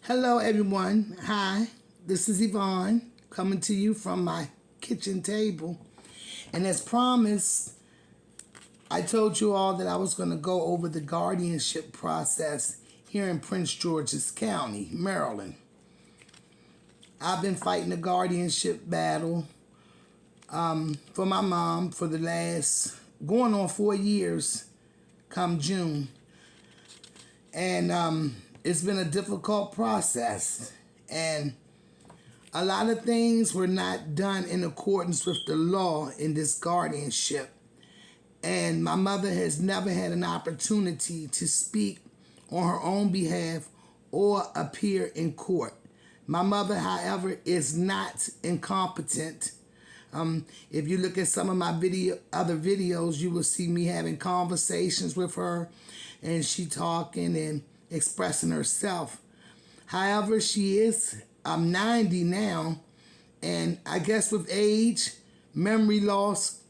Hello, everyone. Hi, this is Yvonne coming to you from my kitchen table. And as promised, I told you all that I was going to go over the guardianship process here in Prince George's County, Maryland. I've been fighting the guardianship battle for my mom for the last going on 4 years come June. And it's been a difficult process. And a lot of things were not done in accordance with the law in this guardianship. And my mother has never had an opportunity to speak on her own behalf or appear in court. My mother, however, is not incompetent. If you look at some of my other videos, you will see me having conversations with her and she talking and expressing herself. However, she is 90 now, and I guess with age, memory loss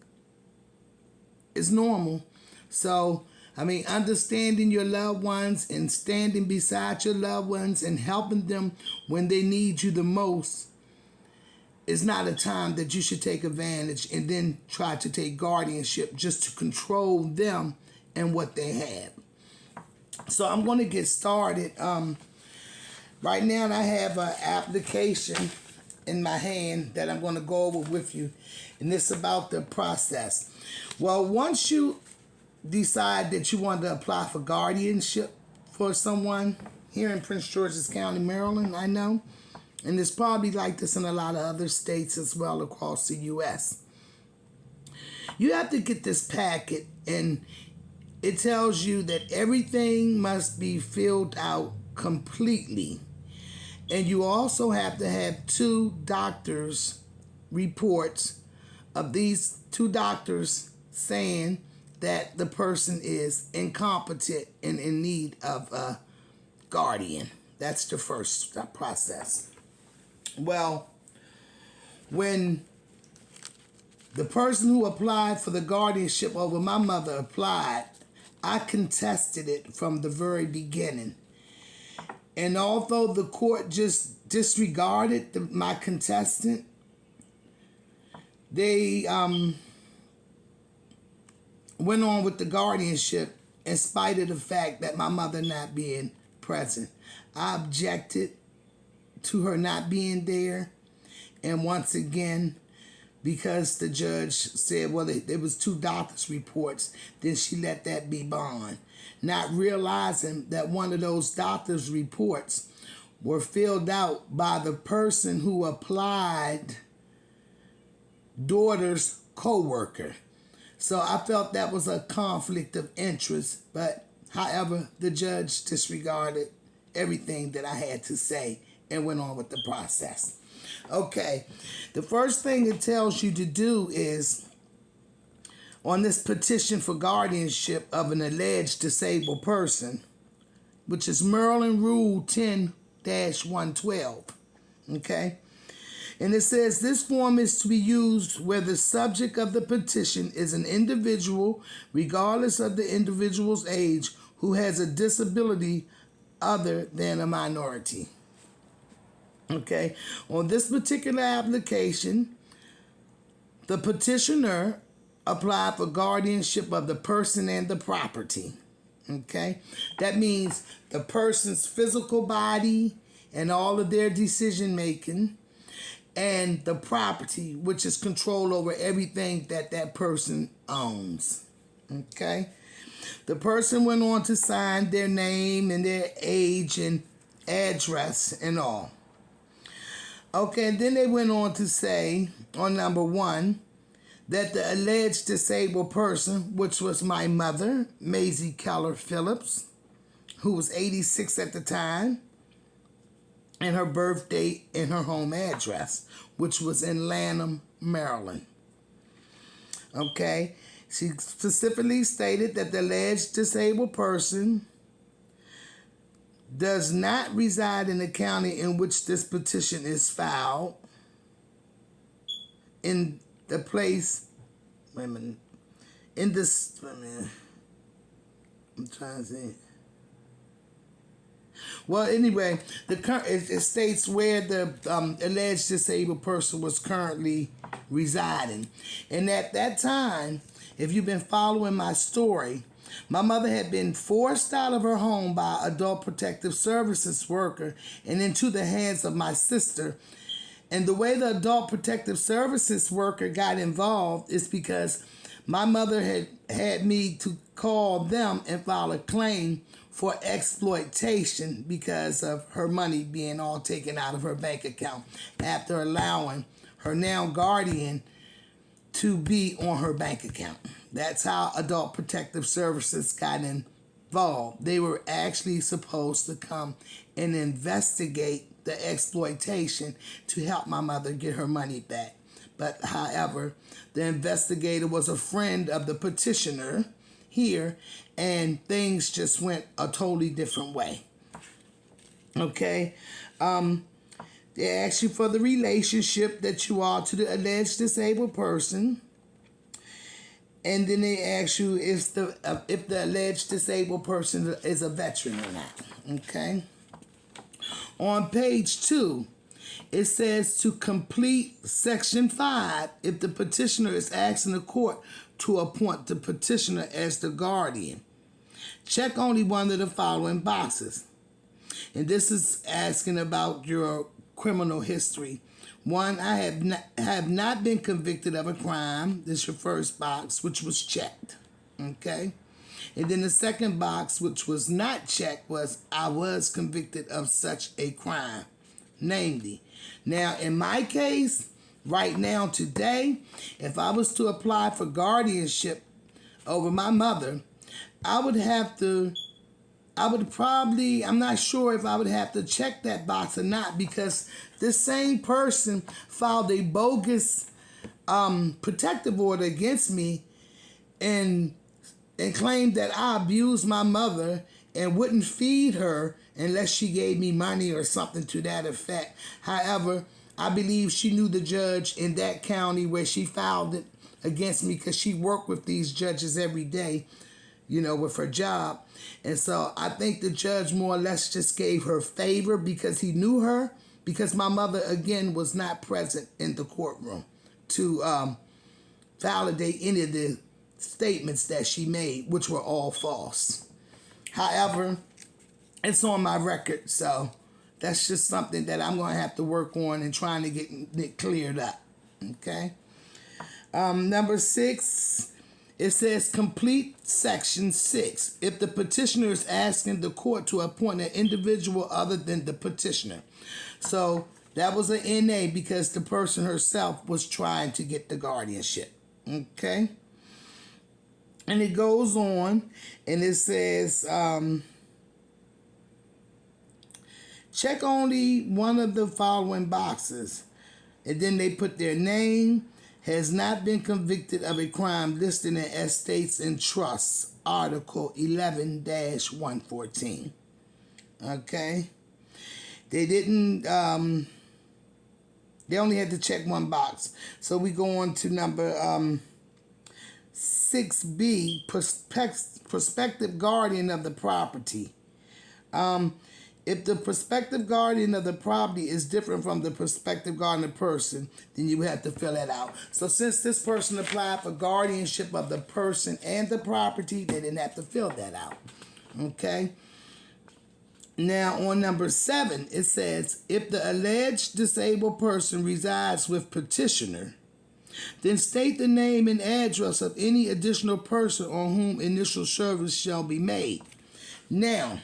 is normal. So, understanding your loved ones and standing beside your loved ones and helping them when they need you the most is not a time that you should take advantage and then try to take guardianship just to control them and what they have. So I'm going to get started. Right now I have an application in my hand that I'm going to go over with you, and it's about the process. Well, once you decide that you want to apply for guardianship for someone here in Prince George's County, Maryland, I know, and it's probably like this in a lot of other states as well across the U.S. You have to get this packet, and it tells you that everything must be filled out completely. And you also have to have 2 doctors' reports of these 2 doctors saying that the person is incompetent and in need of a guardian. That's the first process. Well, when the person who applied for the guardianship over my mother applied, I contested it from the very beginning. And although the court just disregarded my contestant, they went on with the guardianship in spite of the fact that my mother not being present. I objected to her not being there. And once again, because the judge said, well, there was 2 doctors' reports, then she let that be bond. Not realizing that one of those doctors' reports were filled out by the person who applied daughter's co-worker. So I felt that was a conflict of interest, but however, the judge disregarded everything that I had to say and went on with the process. Okay, the first thing it tells you to do is, on this petition for guardianship of an alleged disabled person, which is Maryland Rule 10-112, okay? And it says this form is to be used where the subject of the petition is an individual, regardless of the individual's age, who has a disability other than a minority. Okay, on this particular application, the petitioner applied for guardianship of the person and the property. Okay, that means the person's physical body and all of their decision making, and the property, which is control over everything that that person owns. Okay, the person went on to sign their name and their age and address and all. Okay, and then they went on to say, on number 1, that the alleged disabled person, which was my mother, Maisie Keller Phillips, who was 86 at the time, and her birth date and her home address, which was in Lanham, Maryland. Okay, she specifically stated that the alleged disabled person does not reside in the county in which this petition is filed, in the place, I'm trying to see, Well, anyway, it states where the alleged disabled person was currently residing. And at that time, if you've been following my story, my mother had been forced out of her home by Adult Protective Services worker and into the hands of my sister. And the way the Adult Protective Services worker got involved is because my mother had me to call them and file a claim for exploitation because of her money being all taken out of her bank account after allowing her now guardian to be on her bank account. That's how Adult Protective Services got involved. They were actually supposed to come and investigate the exploitation to help my mother get her money back. But however, the investigator was a friend of the petitioner here, and things just went a totally different way. Okay? They ask you for the relationship that you are to the alleged disabled person. And then they ask you if the alleged disabled person is a veteran or not. Okay? On page 2, it says to complete section 5 if the petitioner is asking the court to appoint the petitioner as the guardian. Check only one of the following boxes. And this is asking about your criminal history. 1, I have not been convicted of a crime. This is your first box, which was checked. Okay? And then the second box, which was not checked, was I was convicted of such a crime. Namely, now in my case, right now today, if I was to apply for guardianship over my mother, I'm not sure if I would have to check that box or not, because this same person filed a bogus protective order against me and claimed that I abused my mother and wouldn't feed her unless she gave me money or something to that effect. However, I believe she knew the judge in that county where she filed it against me, because she worked with these judges every day, with her job. And so I think the judge more or less just gave her favor because he knew her, because my mother, again, was not present in the courtroom to validate any of the statements that she made, which were all false. However, it's on my record, so that's just something that I'm going to have to work on and trying to get it cleared up. Okay? Number 6, it says complete section 6 if the petitioner is asking the court to appoint an individual other than the petitioner. So that was an NA because the person herself was trying to get the guardianship. Okay? And it goes on and it says check only one of the following boxes. And then they put their name, has not been convicted of a crime listed in Estates and Trusts, Article 11-114. Okay? They didn't, they only had to check one box. So we go on to number 6B, prospective guardian of the property. If the prospective guardian of the property is different from the prospective guardian of the person, then you have to fill that out. So since this person applied for guardianship of the person and the property, they didn't have to fill that out. Okay? Now on number 7, it says, if the alleged disabled person resides with petitioner, then state the name and address of any additional person on whom initial service shall be made. Now,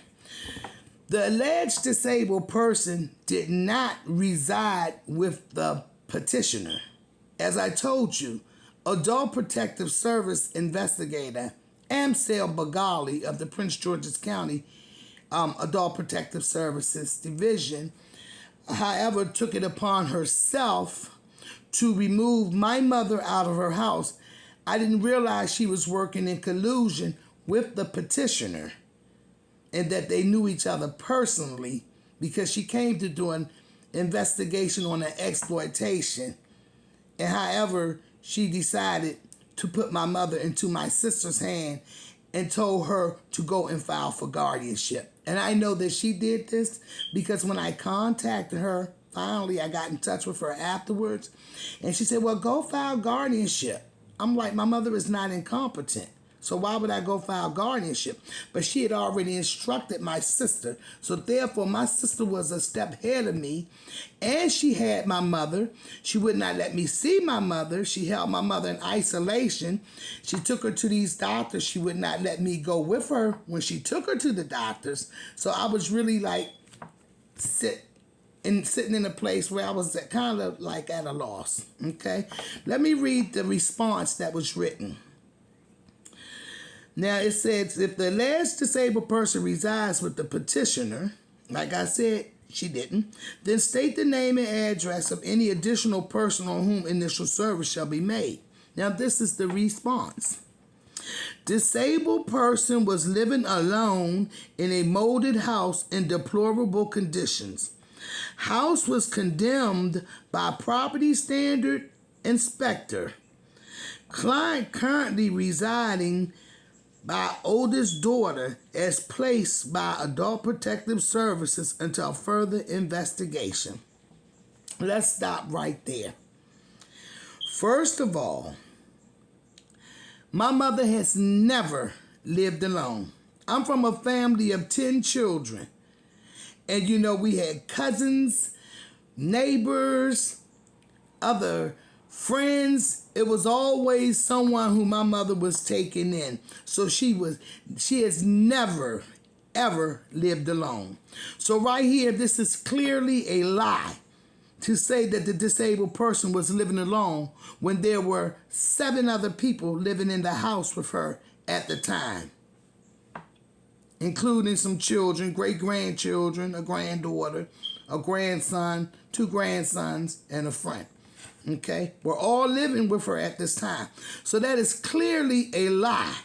the alleged disabled person did not reside with the petitioner. As I told you, Adult Protective Service investigator Amsel Bagali of the Prince George's County Adult Protective Services Division, however, took it upon herself to remove my mother out of her house. I didn't realize she was working in collusion with the petitioner and that they knew each other personally, because she came to do an investigation on an exploitation. And however, she decided to put my mother into my sister's hand and told her to go and file for guardianship. And I know that she did this because when I contacted her, finally I got in touch with her afterwards, and she said, well, go file guardianship. I'm like, my mother is not incompetent, so why would I go file guardianship? But she had already instructed my sister, so therefore my sister was a step ahead of me, and she had my mother. She would not let me see my mother. She held my mother in isolation. She took her to these doctors. She would not let me go with her when she took her to the doctors. So I was really like sitting in a place where I was kind of like at a loss. Okay, let me read the response that was written. Now it says, if the alleged disabled person resides with the petitioner, like I said, she didn't, then state the name and address of any additional person on whom initial service shall be made. Now this is the response. Disabled person was living alone in a molded house in deplorable conditions. House was condemned by property standard inspector. Client currently residing by oldest daughter as placed by Adult Protective Services until further investigation. Let's stop right there. First of all, my mother has never lived alone. I'm from a family of 10 children. And we had cousins, neighbors, other friends. It was always someone who my mother was taking in. So she has never, ever lived alone. So right here, this is clearly a lie to say that the disabled person was living alone when there were 7 other people living in the house with her at the time, including some children, great-grandchildren, a granddaughter, a grandson, 2 grandsons, and a friend. Okay? We're all living with her at this time. So that is clearly a lie.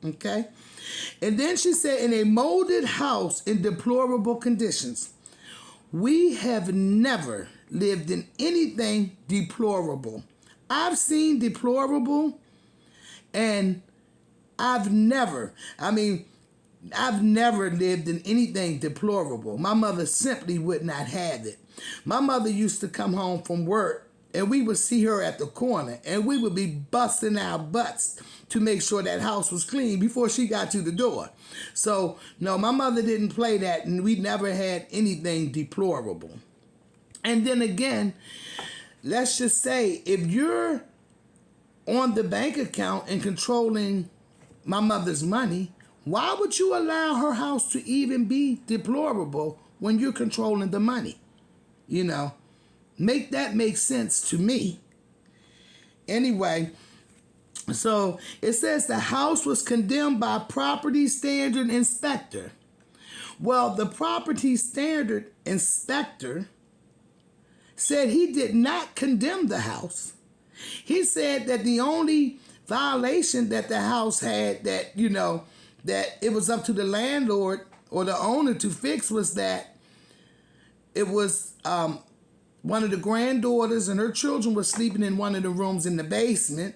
Okay? And then she said, in a molded house in deplorable conditions. We have never lived in anything deplorable. I've seen deplorable, and I've never lived in anything deplorable. My mother simply would not have it. My mother used to come home from work, and we would see her at the corner, and we would be busting our butts to make sure that house was clean before she got to the door. So, no, my mother didn't play that, and we never had anything deplorable. And then again, let's just say, if you're on the bank account and controlling my mother's money, why would you allow her house to even be deplorable when you're controlling the money? Make that make sense to me. Anyway, so it says the house was condemned by property standard inspector. Well, the property standard inspector said he did not condemn the house. He said that the only violation that the house had that it was up to the landlord or the owner to fix was that it was one of the granddaughters and her children were sleeping in one of the rooms in the basement,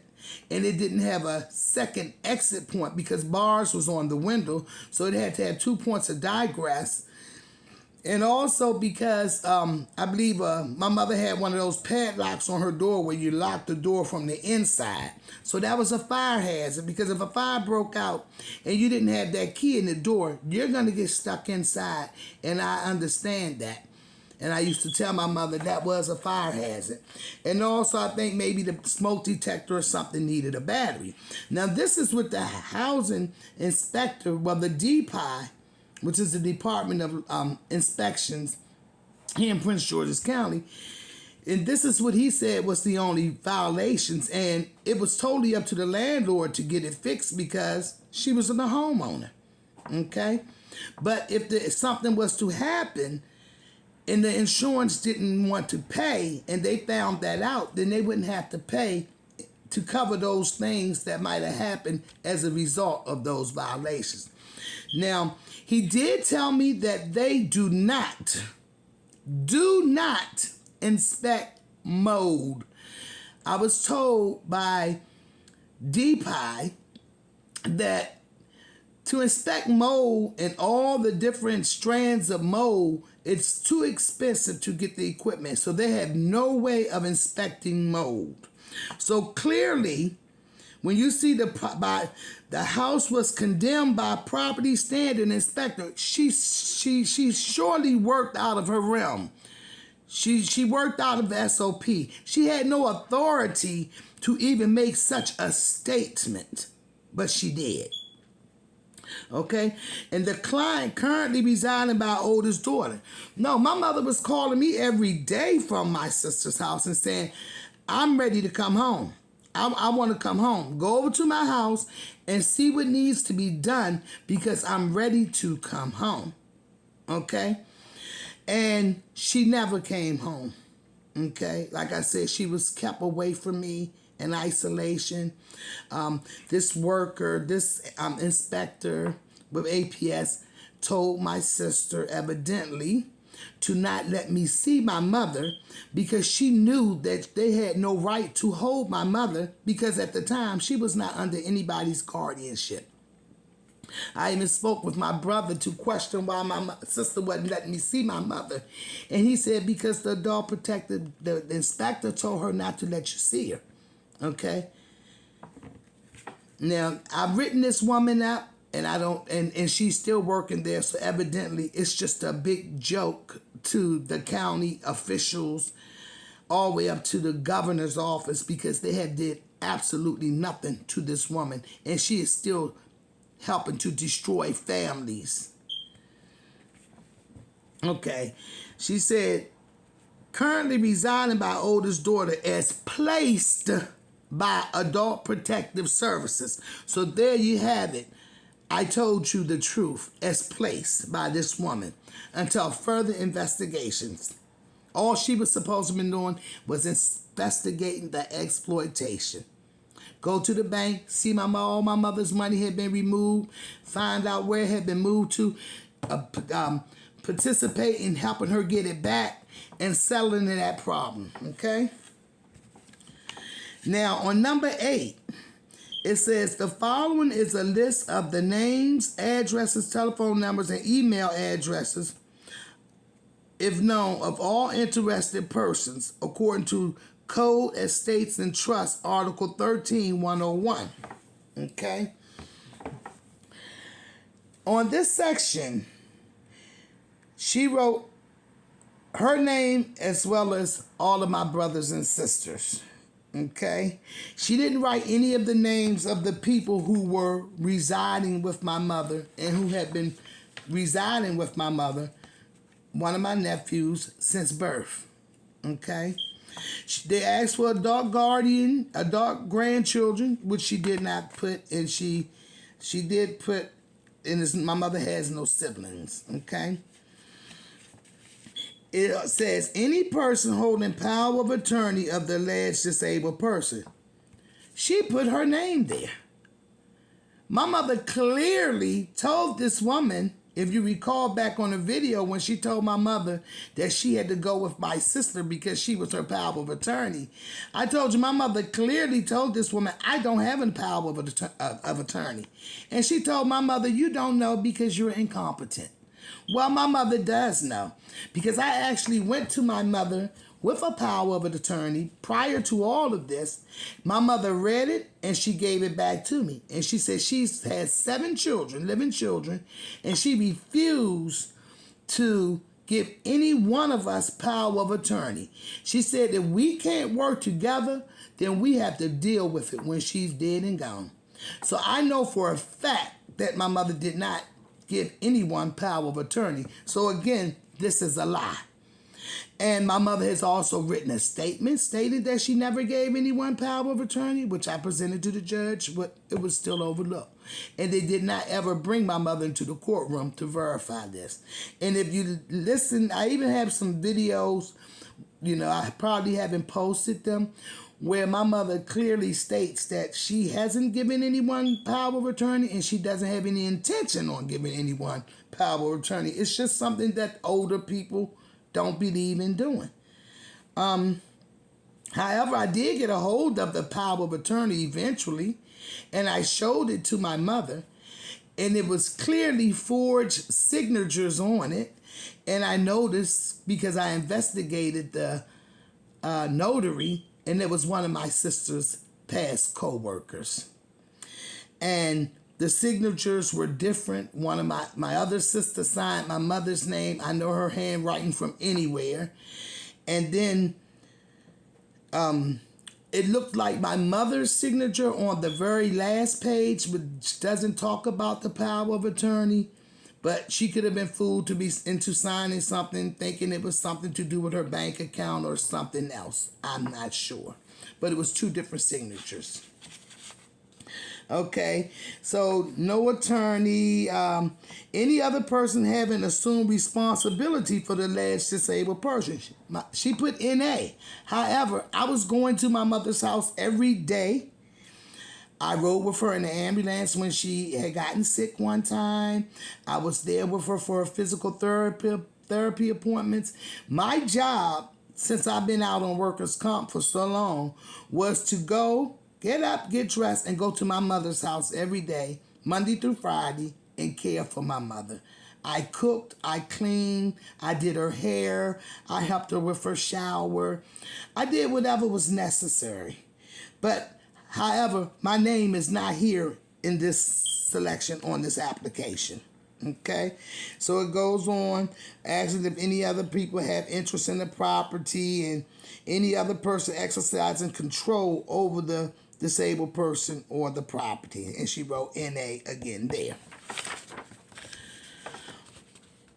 and it didn't have a second exit point because bars was on the window, so it had to have 2 points of digress. And also because I believe my mother had one of those padlocks on her door where you lock the door from the inside. So that was a fire hazard, because if a fire broke out and you didn't have that key in the door, you're going to get stuck inside. And I understand that. And I used to tell my mother that was a fire hazard. And also I think maybe the smoke detector or something needed a battery. Now this is with the housing inspector, well, the DPI, which is the Department of Inspections here in Prince George's County. And this is what he said was the only violations. And it was totally up to the landlord to get it fixed because she was the homeowner. Okay? But if something was to happen and the insurance didn't want to pay and they found that out, then they wouldn't have to pay to cover those things that might have happened as a result of those violations. Now, he did tell me that they do not inspect mold. I was told by DPI that To inspect mold and all the different strands of mold, it's too expensive to get the equipment. So they have no way of inspecting mold. So clearly, when you see the house was condemned by property standard inspector, she surely worked out of her realm. She worked out of SOP. She had no authority to even make such a statement, but she did. Okay, and the client currently residing by our oldest daughter. No, my mother was calling me every day from my sister's house and saying, I'm ready to come home. I want to come home. Go over to my house and see what needs to be done because I'm ready to come home. Okay, and she never came home. Okay, like I said, she was kept away from me in isolation. This worker, this inspector with APS told my sister evidently to not let me see my mother because she knew that they had no right to hold my mother because at the time she was not under anybody's guardianship. I even spoke with my brother to question why my sister wasn't letting me see my mother. And he said because the adult protective, the inspector told her not to let you see her. Okay? Now, I've written this woman up and and she's still working there. So evidently it's just a big joke to the county officials all the way up to the governor's office because they had did absolutely nothing to this woman. And she is still helping to destroy families. Okay. She said, currently residing by oldest daughter as placed by Adult Protective Services. So there you have it. I told you the truth, as placed by this woman until further investigations. All she was supposed to be doing was investigating the exploitation. Go to the bank, see all my mother's money had been removed, find out where it had been moved to, participate in helping her get it back and settling that problem, okay? Now, on number 8, it says, the following is a list of the names, addresses, telephone numbers, and email addresses, if known, of all interested persons, according to Code, Estates, and Trust, Article 13-101. Okay? On this section, she wrote her name as well as all of my brothers and sisters. Okay? She didn't write any of the names of the people who were residing with my mother and who had been residing with my mother, one of my nephews, since birth. Okay? They asked for adult guardian, adult grandchildren, which she did not put, and she did put, and my mother has no siblings, okay? It says, any person holding power of attorney of the alleged disabled person. She put her name there. My mother clearly told this woman, if you recall back on the video when she told my mother that she had to go with my sister because she was her power of attorney. I told you my mother clearly told this woman, I don't have a power of attorney. And she told my mother, you don't know because you're incompetent. Well, my mother does know because I actually went to my mother with a power of attorney prior to all of this. My mother read it and she gave it back to me. And she said she's had 7 children, living children, and she refused to give any one of us power of attorney. She said if we can't work together, then we have to deal with it when she's dead and gone. So I know for a fact that my mother did not give anyone power of attorney. So again, this is a lie. And my mother has also written a statement stating that she never gave anyone power of attorney, which I presented to the judge, but it was still overlooked. And they did not ever bring my mother into the courtroom to verify this. And if you listen, I even have some videos, I probably haven't posted them, where my mother clearly states that she hasn't given anyone power of attorney and she doesn't have any intention on giving anyone power of attorney. It's just something that older people don't believe in doing. However, I did get a hold of the power of attorney eventually, and I showed it to my mother. and it was clearly forged signatures on it. And I noticed because I investigated the notary, and it was one of my sister's past co-workers. And the signatures were different. One of my other sister signed my mother's name. I know her handwriting from anywhere. And then it looked like my mother's signature on the very last page, which doesn't talk about the power of attorney, but she could have been fooled into signing something, thinking it was something to do with her bank account or something else. I'm not sure. But it was two different signatures. Okay, so no attorney, any other person having assumed responsibility for the alleged disabled person. She put NA. However, I was going to my mother's house every day. I rode with her in the ambulance when she had gotten sick one time. I was there with her for physical therapy appointments. My job, since I've been out on workers' comp for so long, was to go, get up, get dressed, and go to my mother's house every day, Monday through Friday, and care for my mother. I cooked, I cleaned, I did her hair, I helped her with her shower. I did whatever was necessary. But, however, my name is not here in this selection on this application. Okay? So it goes on, asking if any other people have interest in the property and any other person exercising control over the disabled person or the property. And she wrote NA again there.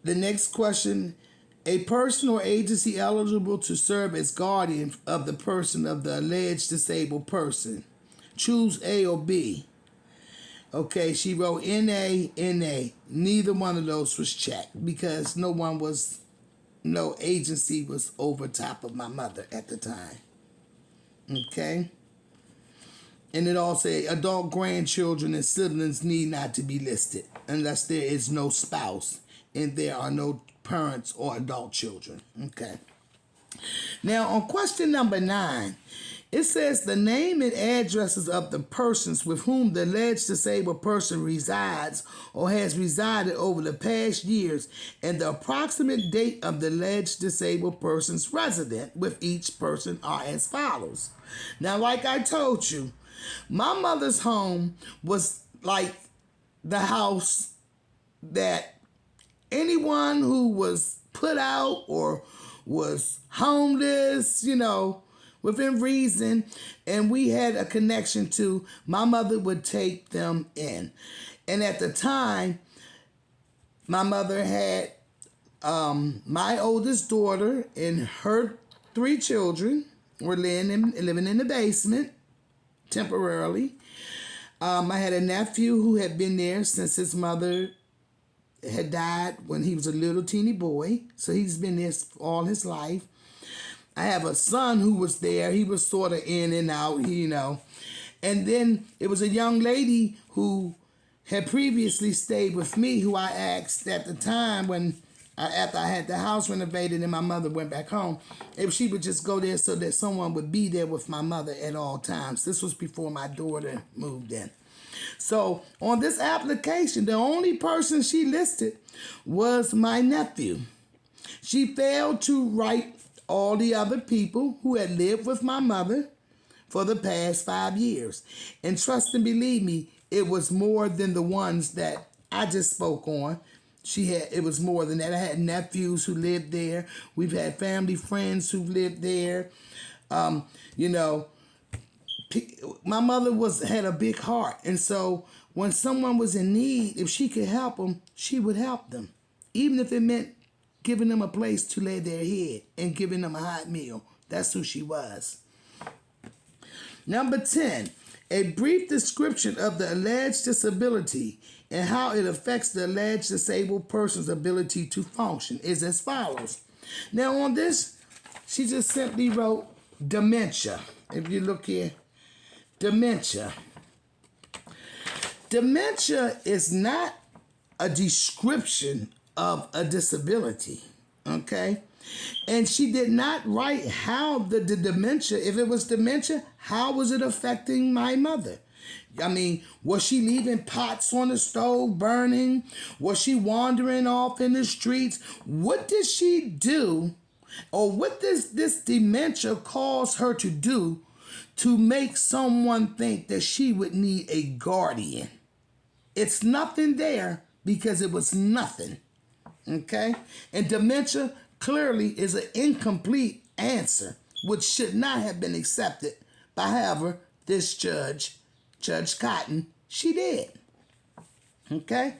The next question, a person or agency eligible to serve as guardian of the person of the alleged disabled person. Choose A or B. Okay, she wrote NA. Neither one of those was checked because no agency was over top of my mother at the time. Okay? And it all said adult grandchildren and siblings need not to be listed unless there is no spouse and there are no parents or adult children. Okay. Now, on question number 9, it says the name and addresses of the persons with whom the alleged disabled person resides or has resided over the past years and the approximate date of the alleged disabled person's resident with each person are as follows. Now, like I told you, my mother's home was like the house that anyone who was put out or was homeless, within reason, and we had a connection to, my mother would take them in. And at the time, my mother had my oldest daughter and her 3 children were living in the basement temporarily. I had a nephew who had been there since his mother had died when he was a little teeny boy. So he's been there all his life. I have a son who was there. He was sort of in and out, And then it was a young lady who had previously stayed with me who I asked at the time when after I had the house renovated and my mother went back home, if she would just go there so that someone would be there with my mother at all times. This was before my daughter moved in. So on this application, the only person she listed was my nephew. She failed to write all the other people who had lived with my mother for the past 5 years. And trust and believe me, it was more than the ones that I just spoke on. It was more than that. I had nephews who lived there. We've had family friends who lived there. My mother had a big heart. And so when someone was in need, if she could help them, she would help them. Even if it meant giving them a place to lay their head and giving them a hot meal. That's who she was. Number 10, a brief description of the alleged disability and how it affects the alleged disabled person's ability to function is as follows. Now on this, she just simply wrote dementia. If you look here, dementia. Dementia is not a description of a disability, okay? And she did not write how the dementia, if it was dementia, how was it affecting my mother? I mean, was she leaving pots on the stove burning? Was she wandering off in the streets? What did she do, or what does this dementia cause her to do to make someone think that she would need a guardian? It's nothing there because it was nothing. Okay? And dementia clearly is an incomplete answer, which should not have been accepted by, however, this Judge Cotton, she did. Okay?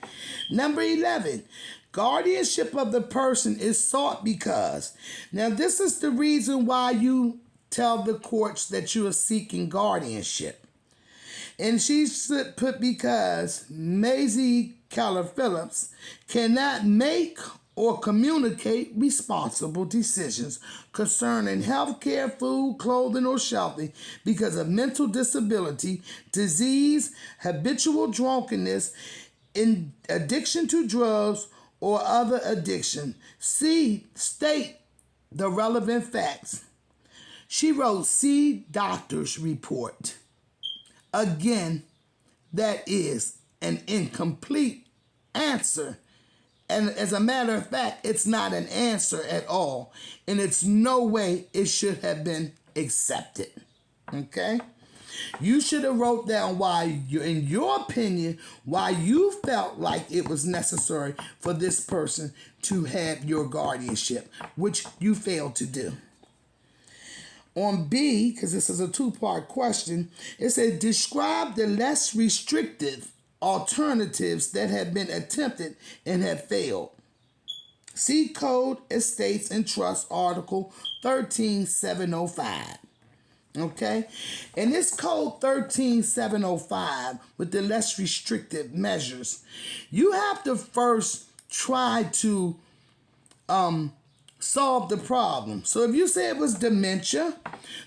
Number 11, guardianship of the person is sought because. Now, this is the reason why you tell the courts that you are seeking guardianship. And she put because Maisie Keller Phillips cannot make or communicate responsible decisions concerning health care, food, clothing, or shelter because of mental disability, disease, habitual drunkenness, addiction to drugs, or other addiction. State the relevant facts. She wrote, see doctor's report. Again, that is an incomplete answer. And as a matter of fact, it's not an answer at all. And it's no way it should have been accepted. Okay? You should have wrote down why, in your opinion, why you felt like it was necessary for this person to have your guardianship, which you failed to do. On B, because this is a two-part question, it says, describe the less restrictive alternatives that have been attempted and have failed. See Code, Estates, and Trust, Article 13705. Okay? And this Code 13705, with the less restrictive measures, you have to first try to solve the problem. So if you say it was dementia,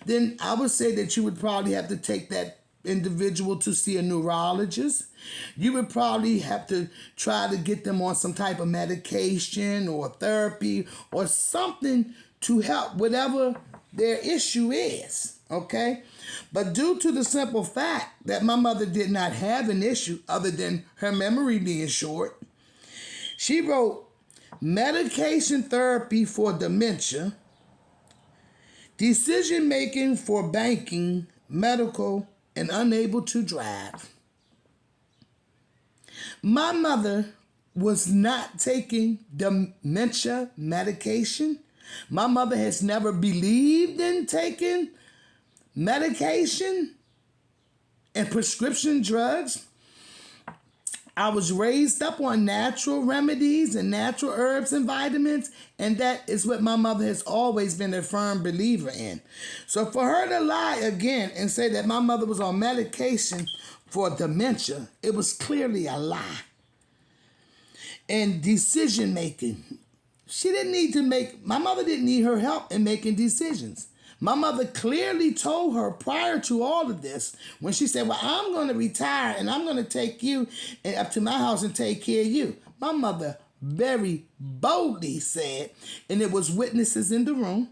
then I would say that you would probably have to take that individual to see a neurologist. You would probably have to try to get them on some type of medication or therapy or something to help whatever their issue is. Okay? But due to the simple fact that my mother did not have an issue other than her memory being short, she wrote medication therapy for dementia, decision making for banking, medical, and unable to drive. My mother was not taking dementia medication. My mother has never believed in taking medication and prescription drugs. I was raised up on natural remedies and natural herbs and vitamins, and that is what my mother has always been a firm believer in. So for her to lie again and say that my mother was on medication for dementia, it was clearly a lie. And decision making, my mother didn't need her help in making decisions. My mother clearly told her prior to all of this, when she said, well, I'm going to retire and I'm going to take you up to my house and take care of you. My mother very boldly said, and it was witnesses in the room,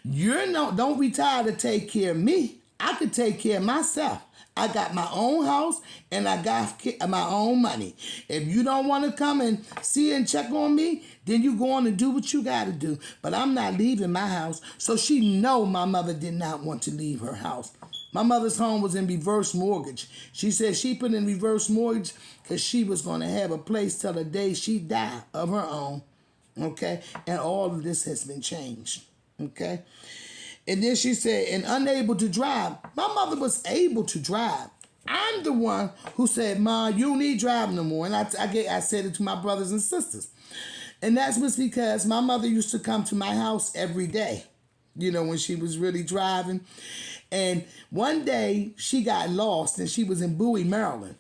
don't retire to take care of me. I could take care of myself. I got my own house and I got my own money. If you don't want to come and see and check on me, then you go on and do what you got to do. But I'm not leaving my house. So she know my mother did not want to leave her house. My mother's home was in reverse mortgage. She said she put in reverse mortgage because she was going to have a place till the day she died of her own. Okay? And all of this has been changed. Okay? And then she said, and unable to drive. My mother was able to drive. I'm the one who said, Ma, you don't need driving no more. And I said it to my brothers and sisters. And that was because my mother used to come to my house every day, when she was really driving. And one day she got lost and she was in Bowie, Maryland.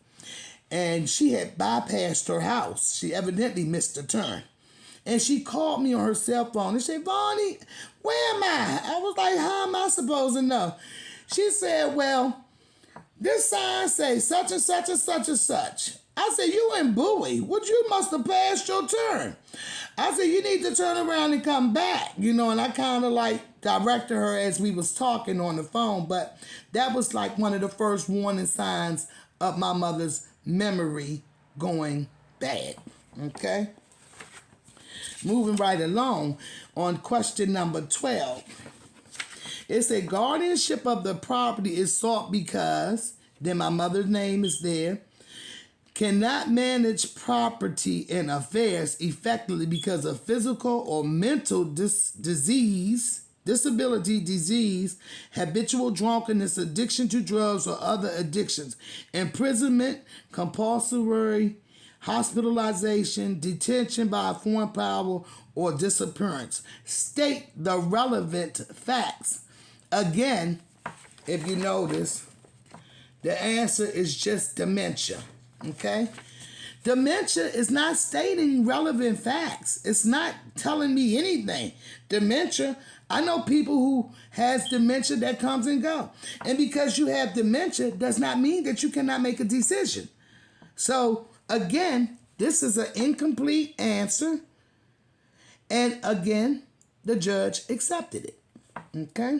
And she had bypassed her house. She evidently missed a turn. And she called me on her cell phone and she said, Vonnie, where am I? I was like, how am I supposed to know? She said, well, this sign says such and such and such and such. I said, you in Bowie. You must have passed your turn. I said, you need to turn around and come back, and I kind of like directed her as we was talking on the phone, but that was like one of the first warning signs of my mother's memory going bad. Okay? Moving right along on question number 12. It said guardianship of the property is sought because, then my mother's name is there, cannot manage property and affairs effectively because of physical or mental disability, disease, habitual drunkenness, addiction to drugs or other addictions, imprisonment, compulsory hospitalization, detention by a foreign power, or disappearance. State the relevant facts. Again, if you notice, the answer is just dementia. Okay? Dementia is not stating relevant facts. It's not telling me anything. Dementia, I know people who has dementia that comes and go. And because you have dementia does not mean that you cannot make a decision. So, again, this is an incomplete answer. And again, the judge accepted it. Okay?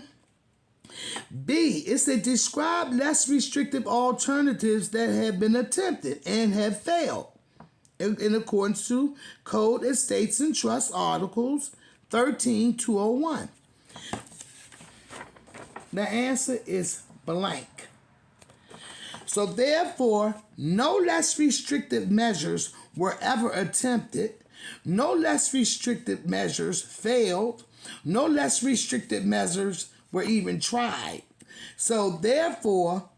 B, it said describe less restrictive alternatives that have been attempted and have failed in accordance to Code Estates and Trust Articles 13-201. The answer is blank. So therefore, no less restrictive measures were ever attempted, no less restrictive measures failed, no less restrictive measures were even tried. So therefore,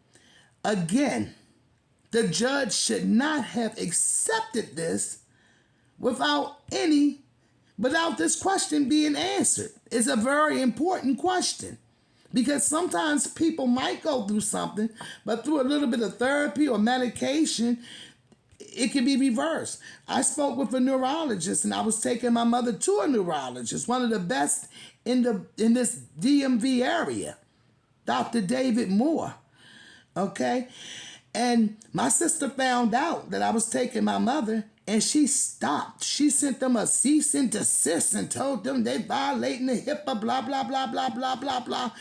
again, the judge should not have accepted this without this question being answered. It's a very important question because sometimes people might go through something, but through a little bit of therapy or medication, it can be reversed. I spoke with a neurologist and I was taking my mother to a neurologist, one of the best in this DMV area, Dr. David Moore. Okay? And my sister found out that I was taking my mother and she stopped. She sent them a cease and desist and told them they violating the HIPAA, blah, blah, blah, blah, blah, blah, blah.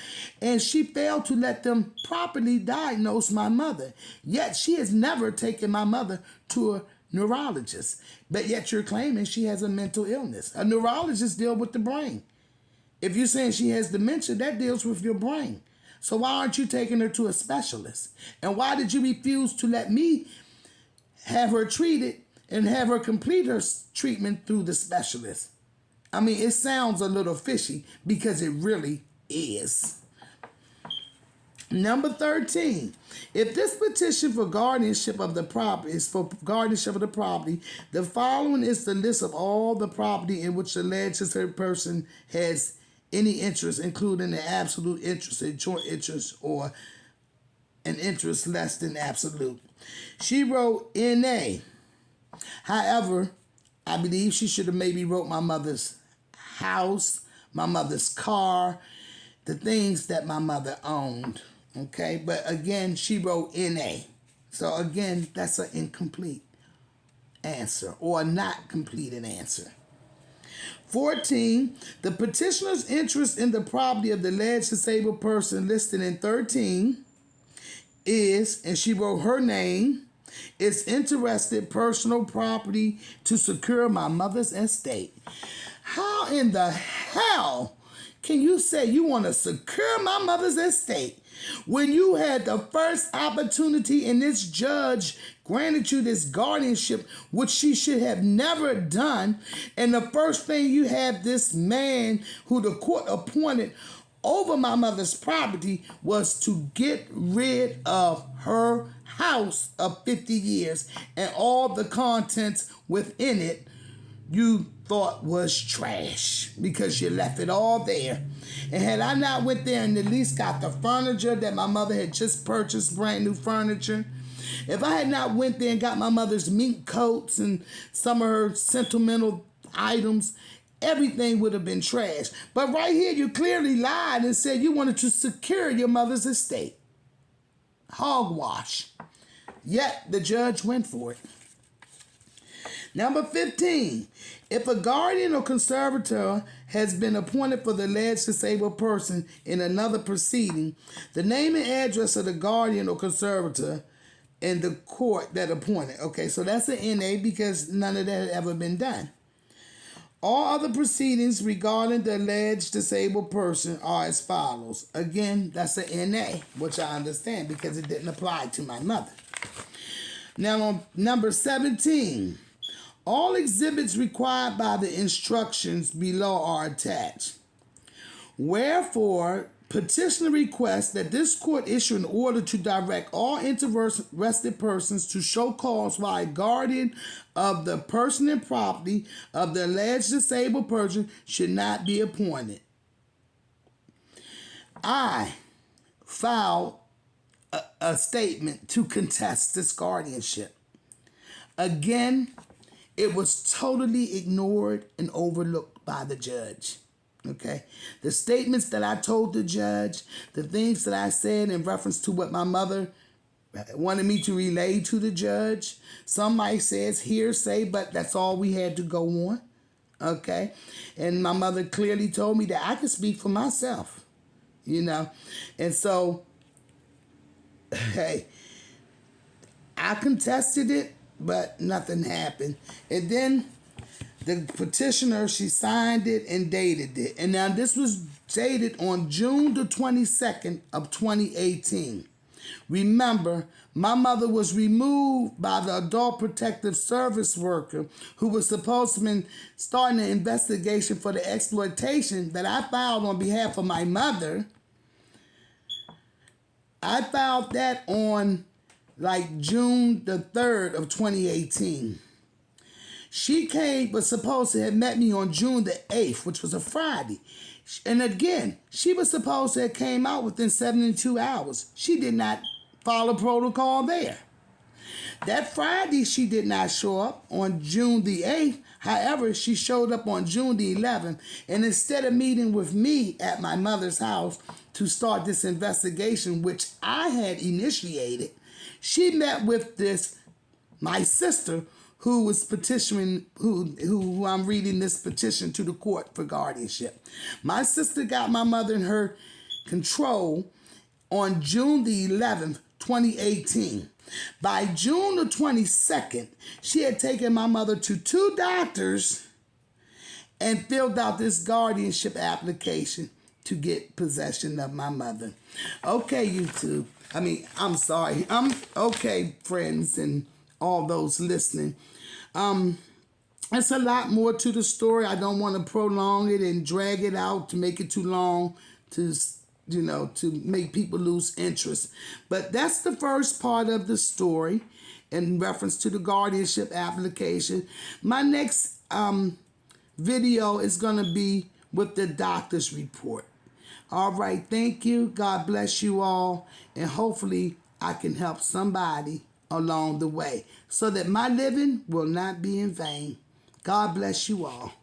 And she failed to let them properly diagnose my mother. Yet she has never taken my mother to a neurologist. But yet you're claiming she has a mental illness. A neurologist deals with the brain. If you're saying she has dementia, that deals with your brain. So why aren't you taking her to a specialist? And why did you refuse to let me have her treated and have her complete her treatment through the specialist? I mean, it sounds a little fishy because it really is. Number 13, if this petition for guardianship of the property is for guardianship of the property, the following is the list of all the property in which the legislative person has any interest, including an absolute interest, a joint interest, or an interest less than absolute. She wrote N.A. However, I believe she should have maybe wrote my mother's house, my mother's car, the things that my mother owned. Okay, but again, she wrote N.A. So again, that's an incomplete answer or a not completed answer. 14, the petitioner's interest in the property of the alleged disabled person listed in 13 is, and she wrote her name, is interested personal property to secure my mother's estate. How in the hell can you say you want to secure my mother's estate when you had the first opportunity and this judge granted you this guardianship, which she should have never done, and the first thing you have this man who the court appointed over my mother's property was to get rid of her house of 50 years and all the contents within it you thought was trash because you left it all there. And had I not went there and at least got the furniture that my mother had just purchased, brand new furniture, if I had not went there and got my mother's mink coats and some of her sentimental items, everything would have been trash. But right here, you clearly lied and said you wanted to secure your mother's estate. Hogwash. Yet the judge went for it. Number 15, if a guardian or conservator has been appointed for the alleged disabled person in another proceeding, the name and address of the guardian or conservator in the court that appointed. Okay, so that's an NA because none of that had ever been done. All other proceedings regarding the alleged disabled person are as follows. Again, that's an NA, which I understand because it didn't apply to my mother. Now on number 17, all exhibits required by the instructions below are attached. Wherefore, petitioner requests that this court issue an order to direct all interested persons to show cause why a guardian of the person and property of the alleged disabled person should not be appointed. I filed a statement to contest this guardianship. Again, it was totally ignored and overlooked by the judge. Okay? The statements that I told the judge, the things that I said in reference to what my mother wanted me to relay to the judge, some might say it's hearsay, but that's all we had to go on. Okay? And my mother clearly told me that I could speak for myself. You know? And so, hey, I contested it, but nothing happened. And then the petitioner, she signed it and dated it. And now this was dated on June the 22nd of 2018. Remember, my mother was removed by the adult protective service worker who was supposed to be starting an investigation for the exploitation that I filed on behalf of my mother. I filed that on like June the 3rd of 2018. She was supposed to have met me on June the 8th, which was a Friday. And again, she was supposed to have came out within 72 hours. She did not follow protocol there. That Friday, she did not show up on June the 8th. However, she showed up on June the 11th. And instead of meeting with me at my mother's house to start this investigation, which I had initiated, she met with my sister, who was petitioning, who I'm reading this petition to the court for guardianship. My sister got my mother in her control on June the 11th, 2018. By June the 22nd, she had taken my mother to 2 doctors and filled out this guardianship application to get possession of my mother. Okay, YouTube. I'm sorry. Okay, friends and all those listening. It's a lot more to the story. I don't want to prolong it and drag it out to make it too long to make people lose interest. But that's the first part of the story in reference to the guardianship application. My next video is going to be with the doctor's report. All right, thank you. God bless you all. And hopefully I can help somebody along the way so that my living will not be in vain. God bless you all.